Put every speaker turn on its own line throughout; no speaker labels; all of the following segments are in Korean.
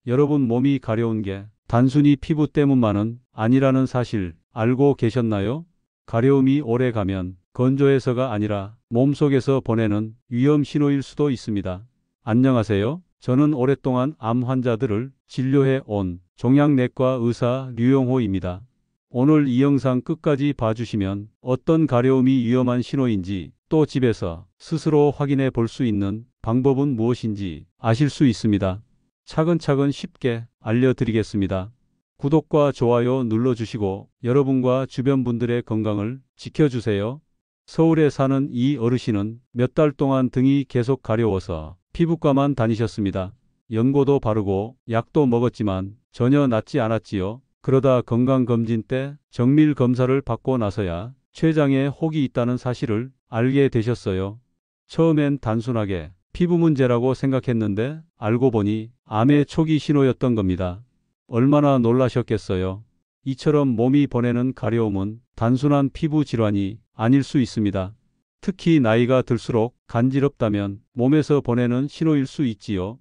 여러분 몸이 가려운 게 단순히 피부 때문만은 아니라는 사실 알고 계셨나요? 가려움이 오래 가면 건조해서가 아니라 몸속에서 보내는 위험 신호일 수도 있습니다. 안녕하세요. 저는 오랫동안 암 환자들을 진료해 온 종양내과 의사 류용호입니다. 오늘 이 영상 끝까지 봐주시면 어떤 가려움이 위험한 신호인지, 또 집에서 스스로 확인해 볼 수 있는 방법은 무엇인지 아실 수 있습니다. 차근차근 쉽게 알려드리겠습니다. 구독과 좋아요 눌러주시고 여러분과 주변 분들의 건강을 지켜주세요. 서울에 사는 이 어르신은 몇 달 동안 등이 계속 가려워서 피부과만 다니셨습니다. 연고도 바르고 약도 먹었지만 전혀 낫지 않았지요. 그러다 건강검진 때 정밀 검사를 받고 나서야 췌장에 혹이 있다는 사실을 알게 되셨어요. 처음엔 단순하게 피부 문제라고 생각했는데 알고 보니 암의 초기 신호였던 겁니다. 얼마나 놀라셨겠어요. 이처럼 몸이 보내는 가려움은 단순한 피부 질환이 아닐 수 있습니다. 특히 나이가 들수록 간지럽다면 몸에서 보내는 신호일 수 있지요.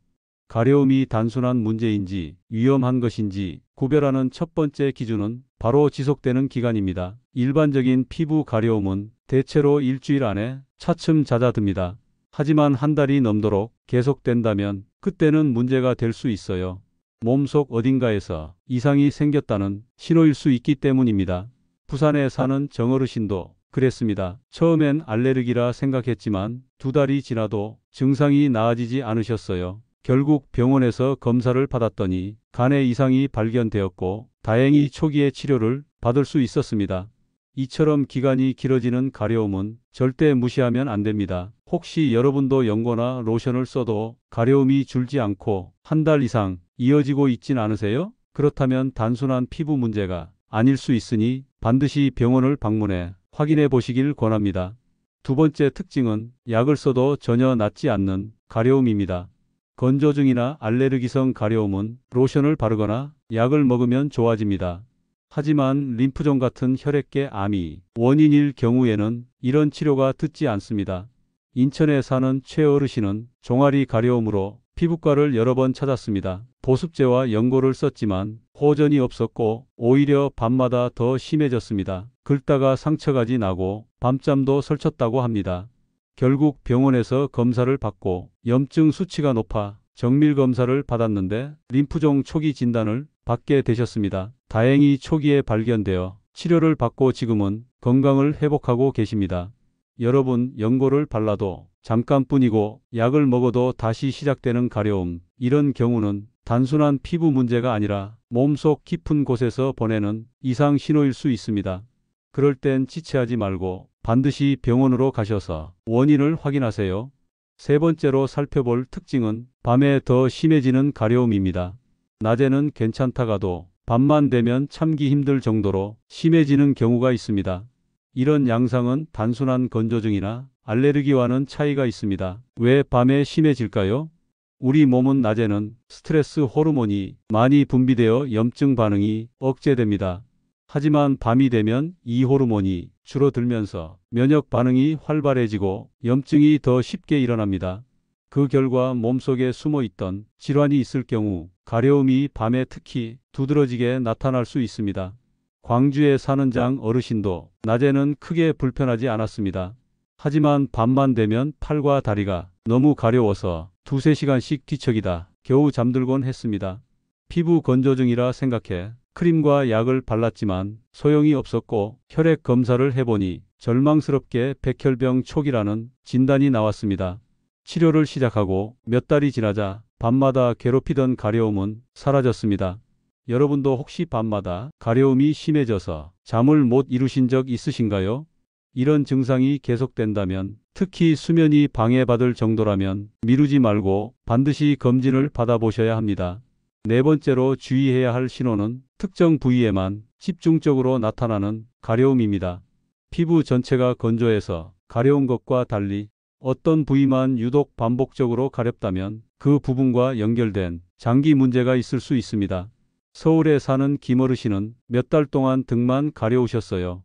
가려움이 단순한 문제인지 위험한 것인지 구별하는 첫 번째 기준은 바로 지속되는 기간입니다. 일반적인 피부 가려움은 대체로 일주일 안에 차츰 잦아듭니다. 하지만 한 달이 넘도록 계속된다면 그때는 문제가 될 수 있어요. 몸속 어딘가에서 이상이 생겼다는 신호일 수 있기 때문입니다. 부산에 사는 정어르신도 그랬습니다. 처음엔 알레르기라 생각했지만 2달이 지나도 증상이 나아지지 않으셨어요. 결국 병원에서 검사를 받았더니 간에 이상이 발견되었고 다행히 초기에 치료를 받을 수 있었습니다. 이처럼 기간이 길어지는 가려움은 절대 무시하면 안 됩니다. 혹시 여러분도 연고나 로션을 써도 가려움이 줄지 않고 한 달 이상 이어지고 있진 않으세요? 그렇다면 단순한 피부 문제가 아닐 수 있으니 반드시 병원을 방문해 확인해 보시길 권합니다. 두 번째 특징은 약을 써도 전혀 낫지 않는 가려움입니다. 건조증이나 알레르기성 가려움은 로션을 바르거나 약을 먹으면 좋아집니다. 하지만 림프종 같은 혈액계 암이 원인일 경우에는 이런 치료가 듣지 않습니다. 인천에 사는 최 어르신은 종아리 가려움으로 피부과를 여러 번 찾았습니다. 보습제와 연고를 썼지만 호전이 없었고 오히려 밤마다 더 심해졌습니다. 긁다가 상처까지 나고 밤잠도 설쳤다고 합니다. 결국 병원에서 검사를 받고 염증 수치가 높아 정밀 검사를 받았는데 림프종 초기 진단을 받게 되셨습니다. 다행히 초기에 발견되어 치료를 받고 지금은 건강을 회복하고 계십니다. 여러분, 연고를 발라도 잠깐뿐이고 약을 먹어도 다시 시작되는 가려움, 이런 경우는 단순한 피부 문제가 아니라 몸속 깊은 곳에서 보내는 이상 신호일 수 있습니다. 그럴 땐 지체하지 말고 반드시 병원으로 가셔서 원인을 확인하세요. 세 번째로 살펴볼 특징은 밤에 더 심해지는 가려움입니다. 낮에는 괜찮다가도 밤만 되면 참기 힘들 정도로 심해지는 경우가 있습니다. 이런 양상은 단순한 건조증이나 알레르기와는 차이가 있습니다. 왜 밤에 심해질까요? 우리 몸은 낮에는 스트레스 호르몬이 많이 분비되어 염증 반응이 억제됩니다. 하지만 밤이 되면 이 호르몬이 줄어들면서 면역 반응이 활발해지고 염증이 더 쉽게 일어납니다. 그 결과 몸속에 숨어있던 질환이 있을 경우 가려움이 밤에 특히 두드러지게 나타날 수 있습니다. 광주에 사는 장 어르신도 낮에는 크게 불편하지 않았습니다. 하지만 밤만 되면 팔과 다리가 너무 가려워서 2~3시간씩 뒤척이다 겨우 잠들곤 했습니다. 피부 건조증이라 생각해 크림과 약을 발랐지만 소용이 없었고 혈액 검사를 해보니 절망스럽게 백혈병 초기라는 진단이 나왔습니다. 치료를 시작하고 몇 달이 지나자 밤마다 괴롭히던 가려움은 사라졌습니다. 여러분도 혹시 밤마다 가려움이 심해져서 잠을 못 이루신 적 있으신가요? 이런 증상이 계속된다면, 특히 수면이 방해받을 정도라면 미루지 말고 반드시 검진을 받아보셔야 합니다. 네 번째로 주의해야 할 신호는 특정 부위에만 집중적으로 나타나는 가려움입니다. 피부 전체가 건조해서 가려운 것과 달리 어떤 부위만 유독 반복적으로 가렵다면 그 부분과 연결된 장기 문제가 있을 수 있습니다. 서울에 사는 김어르신은 몇 달 동안 등만 가려우셨어요.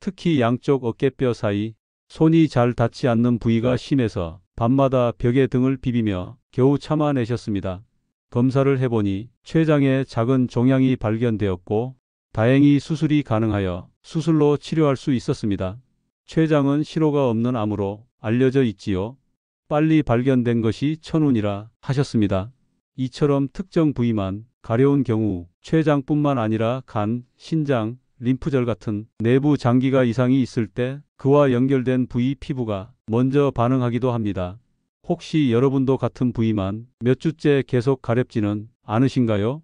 특히 양쪽 어깨뼈 사이, 손이 잘 닿지 않는 부위가 심해서 밤마다 벽에 등을 비비며 겨우 참아내셨습니다. 검사를 해보니 췌장에 작은 종양이 발견되었고 다행히 수술이 가능하여 수술로 치료할 수 있었습니다. 췌장은 신호가 없는 암으로 알려져 있지요. 빨리 발견된 것이 천운이라 하셨습니다. 이처럼 특정 부위만 가려운 경우 췌장뿐만 아니라 간, 신장, 림프절 같은 내부 장기가 이상이 있을 때 그와 연결된 부위 피부가 먼저 반응하기도 합니다. 혹시 여러분도 같은 부위만 몇 주째 계속 가렵지는 않으신가요?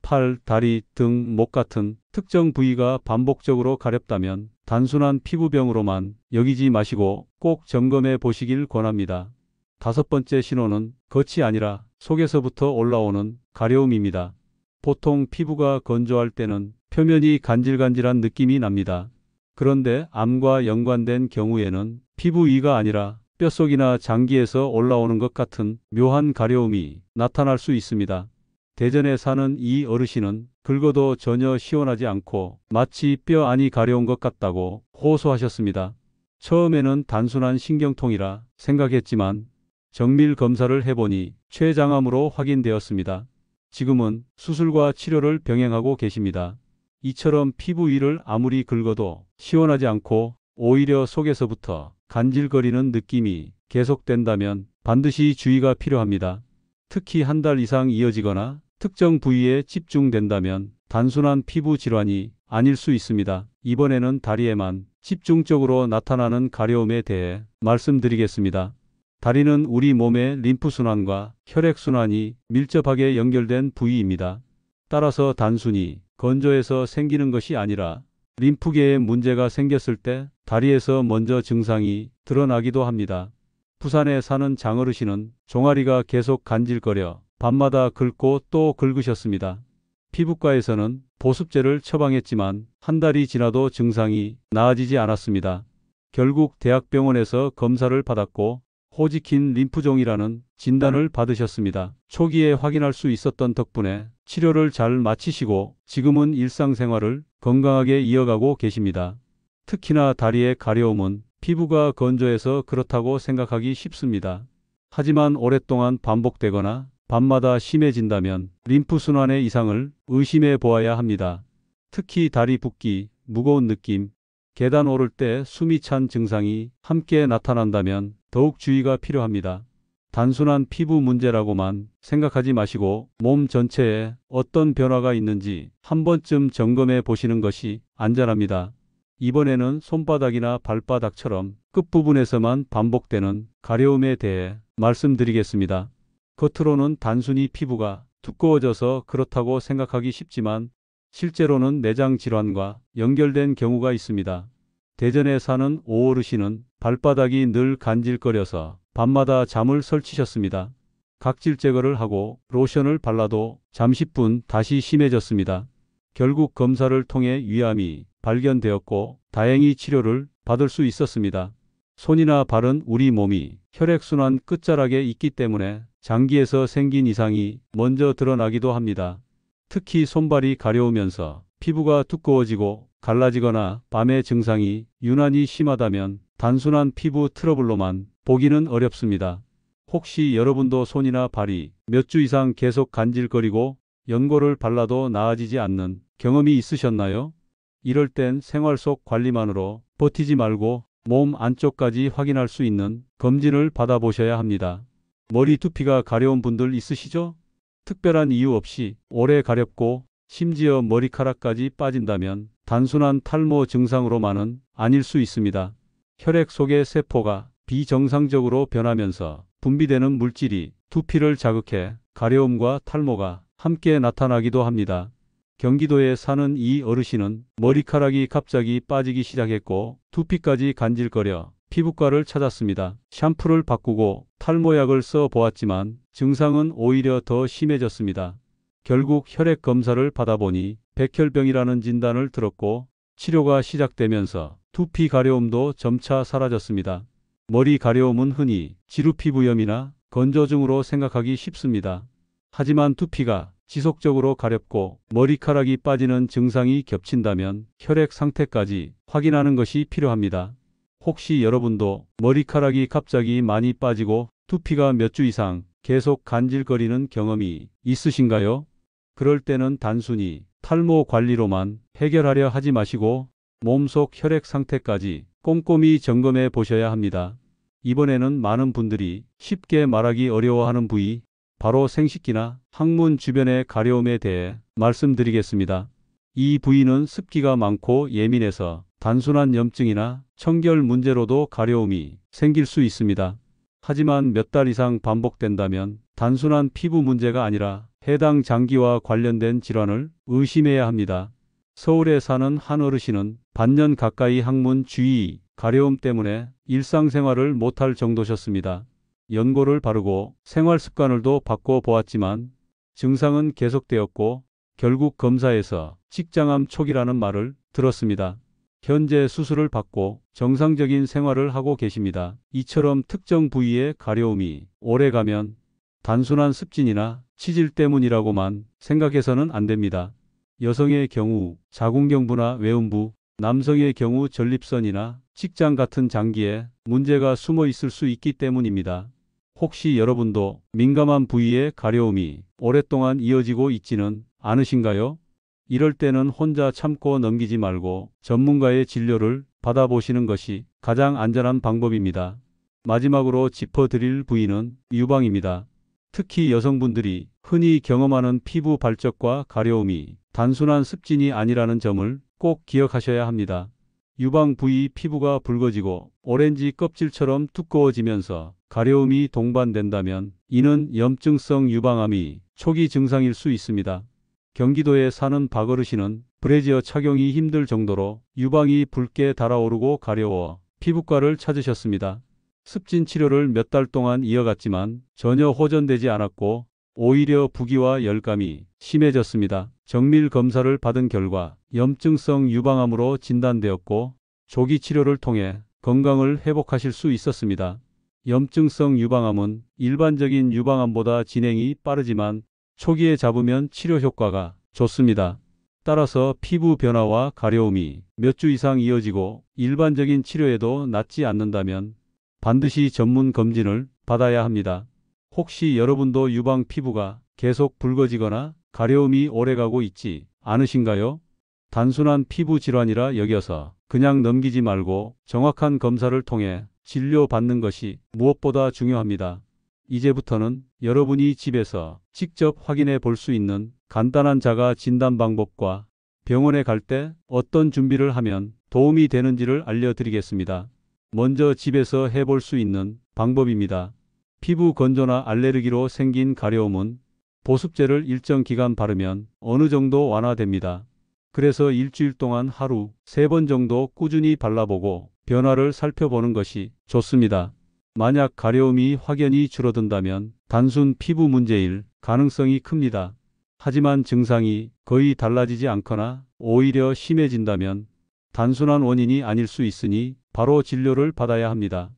팔, 다리, 등, 목 같은 특정 부위가 반복적으로 가렵다면 단순한 피부병으로만 여기지 마시고 꼭 점검해 보시길 권합니다. 다섯 번째 신호는 겉이 아니라 속에서부터 올라오는 가려움입니다. 보통 피부가 건조할 때는 표면이 간질간질한 느낌이 납니다. 그런데 암과 연관된 경우에는 피부 위가 아니라 뼛속이나 장기에서 올라오는 것 같은 묘한 가려움이 나타날 수 있습니다. 대전에 사는 이 어르신은 긁어도 전혀 시원하지 않고 마치 뼈 안이 가려운 것 같다고 호소하셨습니다. 처음에는 단순한 신경통이라 생각했지만 정밀 검사를 해보니 췌장암으로 확인되었습니다. 지금은 수술과 치료를 병행하고 계십니다. 이처럼 피부 위를 아무리 긁어도 시원하지 않고 오히려 속에서부터 간질거리는 느낌이 계속된다면 반드시 주의가 필요합니다. 특히 한 달 이상 이어지거나 특정 부위에 집중된다면 단순한 피부 질환이 아닐 수 있습니다. 이번에는 다리에만 집중적으로 나타나는 가려움에 대해 말씀드리겠습니다. 다리는 우리 몸의 림프순환과 혈액순환이 밀접하게 연결된 부위입니다. 따라서 단순히 건조해서 생기는 것이 아니라 림프계에 문제가 생겼을 때 다리에서 먼저 증상이 드러나기도 합니다. 부산에 사는 장어르신은 종아리가 계속 간질거려 밤마다 긁고 또 긁으셨습니다. 피부과에서는 보습제를 처방했지만 한 달이 지나도 증상이 나아지지 않았습니다. 결국 대학병원에서 검사를 받았고 호지킨 림프종이라는 진단을 받으셨습니다. 초기에 확인할 수 있었던 덕분에 치료를 잘 마치시고 지금은 일상생활을 건강하게 이어가고 계십니다. 특히나 다리의 가려움은 피부가 건조해서 그렇다고 생각하기 쉽습니다. 하지만 오랫동안 반복되거나 밤마다 심해진다면 림프순환의 이상을 의심해 보아야 합니다. 특히 다리 붓기, 무거운 느낌, 계단 오를 때 숨이 찬 증상이 함께 나타난다면 더욱 주의가 필요합니다. 단순한 피부 문제라고만 생각하지 마시고 몸 전체에 어떤 변화가 있는지 한 번쯤 점검해 보시는 것이 안전합니다. 이번에는 손바닥이나 발바닥처럼 끝부분에서만 반복되는 가려움에 대해 말씀드리겠습니다. 겉으로는 단순히 피부가 두꺼워져서 그렇다고 생각하기 쉽지만 실제로는 내장 질환과 연결된 경우가 있습니다. 대전에 사는 오 어르신은 발바닥이 늘 간질거려서 밤마다 잠을 설치셨습니다. 각질 제거를 하고 로션을 발라도 잠시뿐 다시 심해졌습니다. 결국 검사를 통해 위암이 발견되었고 다행히 치료를 받을 수 있었습니다. 손이나 발은 우리 몸이 혈액순환 끝자락에 있기 때문에 장기에서 생긴 이상이 먼저 드러나기도 합니다. 특히 손발이 가려우면서 피부가 두꺼워지고 갈라지거나 밤의 증상이 유난히 심하다면 단순한 피부 트러블로만 보기는 어렵습니다. 혹시 여러분도 손이나 발이 몇 주 이상 계속 간질거리고 연고를 발라도 나아지지 않는 경험이 있으셨나요? 이럴 땐 생활 속 관리만으로 버티지 말고 몸 안쪽까지 확인할 수 있는 검진을 받아보셔야 합니다. 머리 두피가 가려운 분들 있으시죠? 특별한 이유 없이 오래 가렵고 심지어 머리카락까지 빠진다면 단순한 탈모 증상으로만은 아닐 수 있습니다. 혈액 속의 세포가 비정상적으로 변하면서 분비되는 물질이 두피를 자극해 가려움과 탈모가 함께 나타나기도 합니다. 경기도에 사는 이 어르신은 머리카락이 갑자기 빠지기 시작했고 두피까지 간질거려 피부과를 찾았습니다. 샴푸를 바꾸고 탈모약을 써 보았지만 증상은 오히려 더 심해졌습니다. 결국 혈액 검사를 받아보니 백혈병이라는 진단을 들었고 치료가 시작되면서 두피 가려움도 점차 사라졌습니다. 머리 가려움은 흔히 지루피부염이나 건조증으로 생각하기 쉽습니다. 하지만 두피가 지속적으로 가렵고 머리카락이 빠지는 증상이 겹친다면 혈액 상태까지 확인하는 것이 필요합니다. 혹시 여러분도 머리카락이 갑자기 많이 빠지고 두피가 몇 주 이상 계속 간질거리는 경험이 있으신가요? 그럴 때는 단순히 탈모 관리로만 해결하려 하지 마시고 몸속 혈액 상태까지 꼼꼼히 점검해 보셔야 합니다. 이번에는 많은 분들이 쉽게 말하기 어려워하는 부위, 바로 생식기나 항문 주변의 가려움에 대해 말씀드리겠습니다. 이 부위는 습기가 많고 예민해서 단순한 염증이나 청결 문제로도 가려움이 생길 수 있습니다. 하지만 몇 달 이상 반복된다면 단순한 피부 문제가 아니라 해당 장기와 관련된 질환을 의심해야 합니다. 서울에 사는 한 어르신은 반년 가까이 항문 주위 가려움 때문에 일상생활을 못할 정도셨습니다. 연고를 바르고 생활 습관을도 바꿔보았지만 증상은 계속되었고 결국 검사에서 직장암 초기라는 말을 들었습니다. 현재 수술을 받고 정상적인 생활을 하고 계십니다. 이처럼 특정 부위의 가려움이 오래가면 단순한 습진이나 치질 때문이라고만 생각해서는 안 됩니다. 여성의 경우 자궁경부나 외음부, 남성의 경우 전립선이나 직장 같은 장기에 문제가 숨어 있을 수 있기 때문입니다. 혹시 여러분도 민감한 부위의 가려움이 오랫동안 이어지고 있지는 않으신가요? 이럴 때는 혼자 참고 넘기지 말고 전문가의 진료를 받아보시는 것이 가장 안전한 방법입니다. 마지막으로 짚어드릴 부위는 유방입니다. 특히 여성분들이 흔히 경험하는 피부 발적과 가려움이 단순한 습진이 아니라는 점을 꼭 기억하셔야 합니다. 유방 부위 피부가 붉어지고 오렌지 껍질처럼 두꺼워지면서 가려움이 동반된다면 이는 염증성 유방암이 초기 증상일 수 있습니다. 경기도에 사는 박어르신은 브래지어 착용이 힘들 정도로 유방이 붉게 달아오르고 가려워 피부과를 찾으셨습니다. 습진 치료를 몇 달 동안 이어갔지만 전혀 호전되지 않았고 오히려 부기와 열감이 심해졌습니다. 정밀 검사를 받은 결과 염증성 유방암으로 진단되었고 조기 치료를 통해 건강을 회복하실 수 있었습니다. 염증성 유방암은 일반적인 유방암보다 진행이 빠르지만 초기에 잡으면 치료 효과가 좋습니다. 따라서 피부 변화와 가려움이 몇 주 이상 이어지고 일반적인 치료에도 낫지 않는다면 반드시 전문 검진을 받아야 합니다. 혹시 여러분도 유방 피부가 계속 붉어지거나 가려움이 오래가고 있지 않으신가요? 단순한 피부 질환이라 여겨서 그냥 넘기지 말고 정확한 검사를 통해 진료받는 것이 무엇보다 중요합니다. 이제부터는 여러분이 집에서 직접 확인해 볼 수 있는 간단한 자가 진단 방법과 병원에 갈 때 어떤 준비를 하면 도움이 되는지를 알려드리겠습니다. 먼저 집에서 해볼 수 있는 방법입니다. 피부 건조나 알레르기로 생긴 가려움은 보습제를 일정 기간 바르면 어느 정도 완화됩니다. 그래서 일주일 동안 하루 3번 정도 꾸준히 발라보고 변화를 살펴보는 것이 좋습니다. 만약 가려움이 확연히 줄어든다면 단순 피부 문제일 가능성이 큽니다. 하지만 증상이 거의 달라지지 않거나 오히려 심해진다면 단순한 원인이 아닐 수 있으니 바로 진료를 받아야 합니다.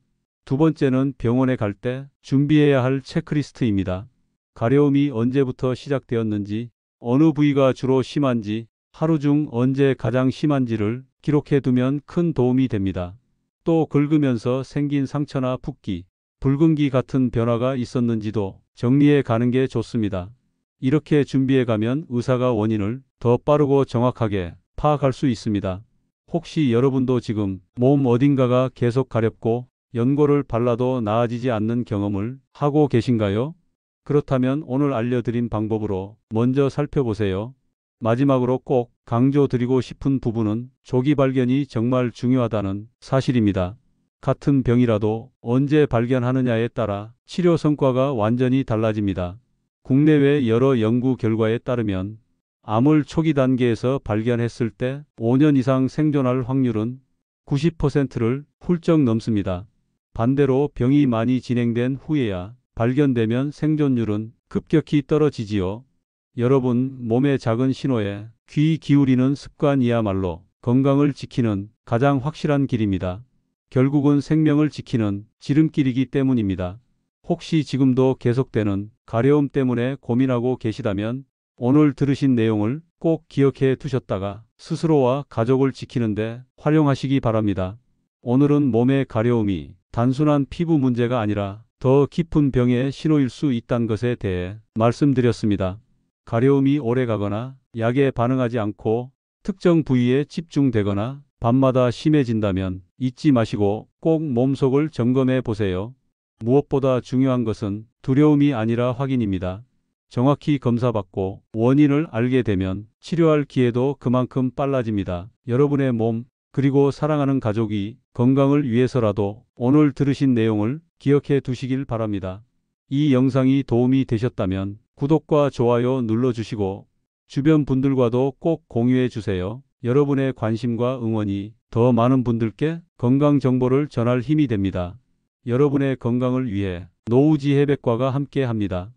두 번째는 병원에 갈 때 준비해야 할 체크리스트입니다. 가려움이 언제부터 시작되었는지, 어느 부위가 주로 심한지, 하루 중 언제 가장 심한지를 기록해 두면 큰 도움이 됩니다. 또 긁으면서 생긴 상처나 붓기, 붉은기 같은 변화가 있었는지도 정리해 가는 게 좋습니다. 이렇게 준비해 가면 의사가 원인을 더 빠르고 정확하게 파악할 수 있습니다. 혹시 여러분도 지금 몸 어딘가가 계속 가렵고 연고를 발라도 나아지지 않는 경험을 하고 계신가요? 그렇다면 오늘 알려드린 방법으로 먼저 살펴보세요. 마지막으로 꼭 강조드리고 싶은 부분은 조기 발견이 정말 중요하다는 사실입니다. 같은 병이라도 언제 발견하느냐에 따라 치료 성과가 완전히 달라집니다. 국내외 여러 연구 결과에 따르면 암을 초기 단계에서 발견했을 때 5년 이상 생존할 확률은 90%를 훌쩍 넘습니다. 반대로 병이 많이 진행된 후에야 발견되면 생존율은 급격히 떨어지지요. 여러분, 몸의 작은 신호에 귀 기울이는 습관이야말로 건강을 지키는 가장 확실한 길입니다. 결국은 생명을 지키는 지름길이기 때문입니다. 혹시 지금도 계속되는 가려움 때문에 고민하고 계시다면 오늘 들으신 내용을 꼭 기억해 두셨다가 스스로와 가족을 지키는데 활용하시기 바랍니다. 오늘은 몸의 가려움이 단순한 피부 문제가 아니라 더 깊은 병의 신호일 수 있다는 것에 대해 말씀드렸습니다. 가려움이 오래가거나 약에 반응하지 않고 특정 부위에 집중되거나 밤마다 심해진다면 잊지 마시고 꼭 몸속을 점검해 보세요. 무엇보다 중요한 것은 두려움이 아니라 확인입니다. 정확히 검사받고 원인을 알게 되면 치료할 기회도 그만큼 빨라집니다. 여러분의 몸, 그리고 사랑하는 가족이 건강을 위해서라도 오늘 들으신 내용을 기억해 두시길 바랍니다. 이 영상이 도움이 되셨다면 구독과 좋아요 눌러주시고 주변 분들과도 꼭 공유해 주세요. 여러분의 관심과 응원이 더 많은 분들께 건강 정보를 전할 힘이 됩니다. 여러분의 건강을 위해 노후지혜백과가 함께 합니다.